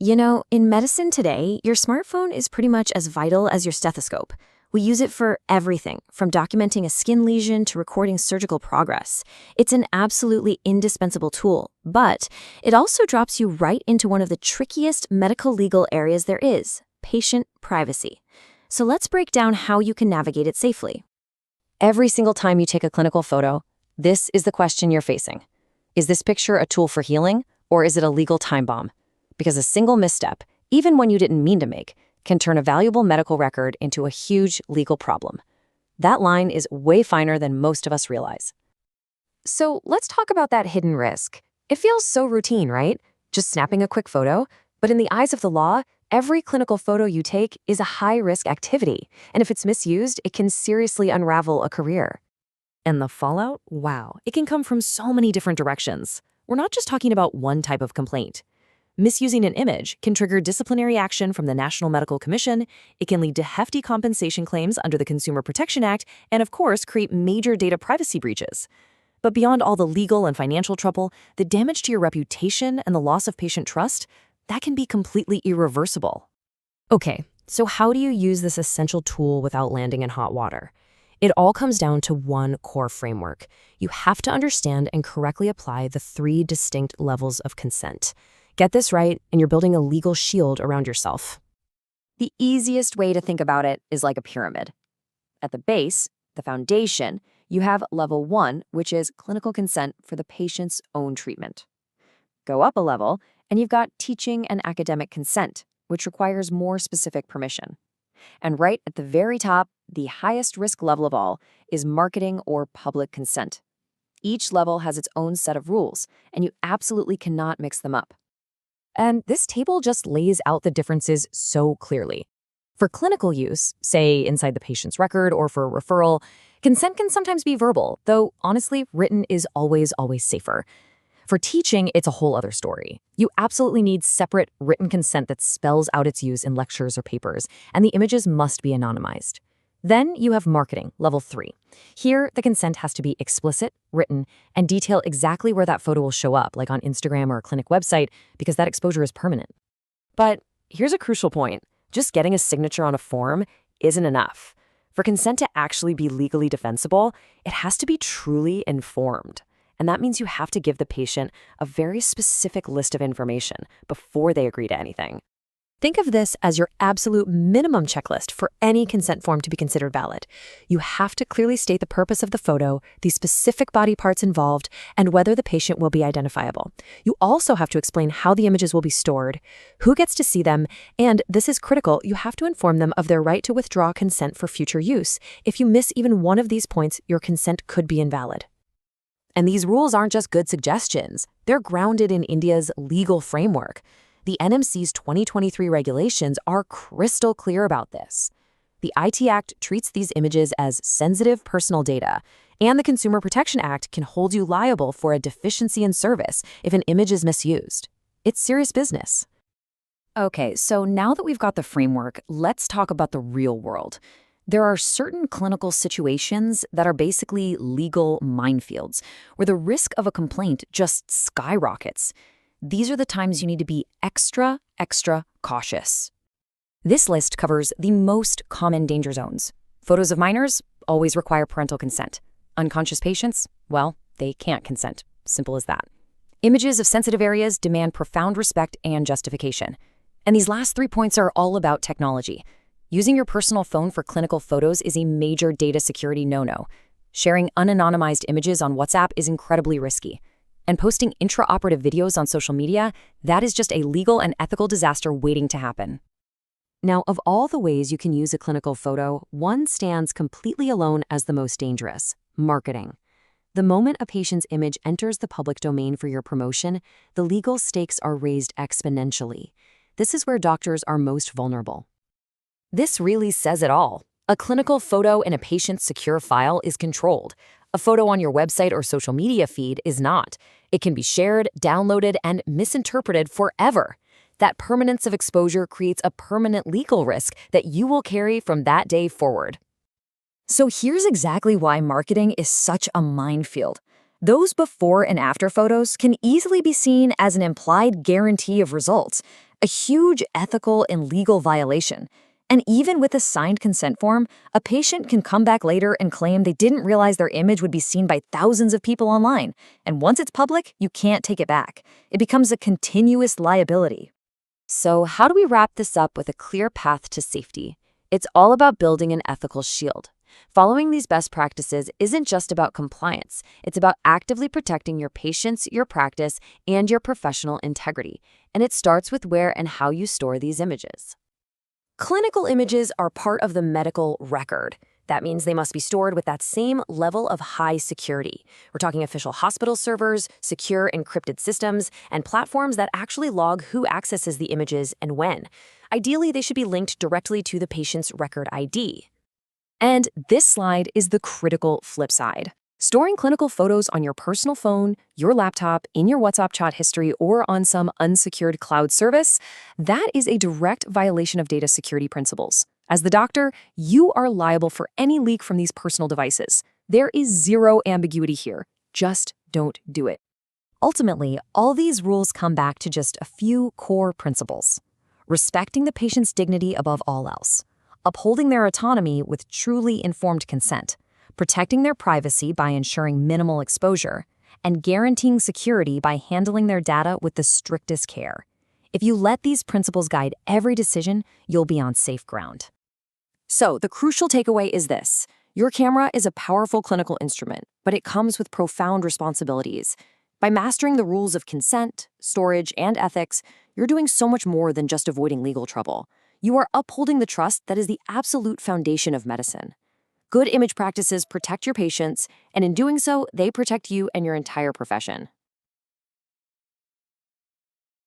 You know, in medicine today, your smartphone is pretty much as vital as your stethoscope. We use it for everything, from documenting a skin lesion to recording surgical progress. It's an absolutely indispensable tool, but it also drops you right into one of the trickiest medical legal areas there is, patient privacy. So let's break down how you can navigate it safely. Every single time you take a clinical photo, this is the question you're facing. Is this picture a tool for healing, or is it a legal time bomb? Because a single misstep, even one you didn't mean to make, can turn a valuable medical record into a huge legal problem. That line is way finer than most of us realize. So let's talk about that hidden risk. It feels so routine, right? Just snapping a quick photo. But in the eyes of the law, every clinical photo you take is a high-risk activity. And if it's misused, it can seriously unravel a career. And the fallout? Wow, it can come from so many different directions. We're not just talking about one type of complaint. Misusing an image can trigger disciplinary action from the National Medical Commission, it can lead to hefty compensation claims under the Consumer Protection Act, and of course, create major data privacy breaches. But beyond all the legal and financial trouble, the damage to your reputation and the loss of patient trust, that can be completely irreversible. Okay, so how do you use this essential tool without landing in hot water? It all comes down to one core framework. You have to understand and correctly apply the 3 distinct levels of consent. Get this right, and you're building a legal shield around yourself. The easiest way to think about it is like a pyramid. At the base, the foundation, you have level 1, which is clinical consent for the patient's own treatment. Go up a level, and you've got teaching and academic consent, which requires more specific permission. And right at the very top, the highest risk level of all, is marketing or public consent. Each level has its own set of rules, and you absolutely cannot mix them up. And this table just lays out the differences so clearly. For clinical use, say inside the patient's record or for a referral, consent can sometimes be verbal, though honestly, written is always safer. For teaching, it's a whole other story. You absolutely need separate written consent that spells out its use in lectures or papers, and the images must be anonymized. Then you have marketing, level 3. Here, the consent has to be explicit, written, and detail exactly where that photo will show up, like on Instagram or a clinic website, because that exposure is permanent. But here's a crucial point. Just getting a signature on a form isn't enough. For consent to actually be legally defensible, it has to be truly informed. And that means you have to give the patient a very specific list of information before they agree to anything. Think of this as your absolute minimum checklist for any consent form to be considered valid. You have to clearly state the purpose of the photo, the specific body parts involved, and whether the patient will be identifiable. You also have to explain how the images will be stored, who gets to see them, and this is critical, you have to inform them of their right to withdraw consent for future use. If you miss even one of these points, your consent could be invalid. And these rules aren't just good suggestions. They're grounded in India's legal framework. The NMC's 2023 regulations are crystal clear about this. The IT Act treats these images as sensitive personal data, and the Consumer Protection Act can hold you liable for a deficiency in service if an image is misused. It's serious business. Okay, so now that we've got the framework, let's talk about the real world. There are certain clinical situations that are basically legal minefields, where the risk of a complaint just skyrockets. These are the times you need to be extra cautious. This list covers the most common danger zones. Photos of minors always require parental consent. Unconscious patients, well, they can't consent. Simple as that. Images of sensitive areas demand profound respect and justification. And these last 3 points are all about technology. Using your personal phone for clinical photos is a major data security no-no. Sharing unanonymized images on WhatsApp is incredibly risky. And posting intraoperative videos on social media, that is just a legal and ethical disaster waiting to happen. Now, of all the ways you can use a clinical photo, one stands completely alone as the most dangerous: marketing. The moment a patient's image enters the public domain for your promotion, the legal stakes are raised exponentially. This is where doctors are most vulnerable. This really says it all. A clinical photo in a patient's secure file is controlled. A photo on your website or social media feed is not. It can be shared, downloaded, and misinterpreted forever. That permanence of exposure creates a permanent legal risk that you will carry from that day forward. So here's exactly why marketing is such a minefield. Those before and after photos can easily be seen as an implied guarantee of results. A huge ethical and legal violation. And even with a signed consent form, a patient can come back later and claim they didn't realize their image would be seen by thousands of people online. And once it's public, you can't take it back. It becomes a continuous liability. So how do we wrap this up with a clear path to safety? It's all about building an ethical shield. Following these best practices isn't just about compliance. It's about actively protecting your patients, your practice, and your professional integrity. And it starts with where and how you store these images. Clinical images are part of the medical record. That means they must be stored with that same level of high security. We're talking official hospital servers, secure encrypted systems, and platforms that actually log who accesses the images and when. Ideally, they should be linked directly to the patient's record ID. And this slide is the critical flip side. Storing clinical photos on your personal phone, your laptop, in your WhatsApp chat history, or on some unsecured cloud service, that is a direct violation of data security principles. As the doctor, you are liable for any leak from these personal devices. There is zero ambiguity here. Just don't do it. Ultimately, all these rules come back to just a few core principles. Respecting the patient's dignity above all else. Upholding their autonomy with truly informed consent. Protecting their privacy by ensuring minimal exposure. And guaranteeing security by handling their data with the strictest care. If you let these principles guide every decision, you'll be on safe ground. So, the crucial takeaway is this. Your camera is a powerful clinical instrument, but it comes with profound responsibilities. By mastering the rules of consent, storage, and ethics, you're doing so much more than just avoiding legal trouble. You are upholding the trust that is the absolute foundation of medicine. Good image practices protect your patients, and in doing so, they protect you and your entire profession.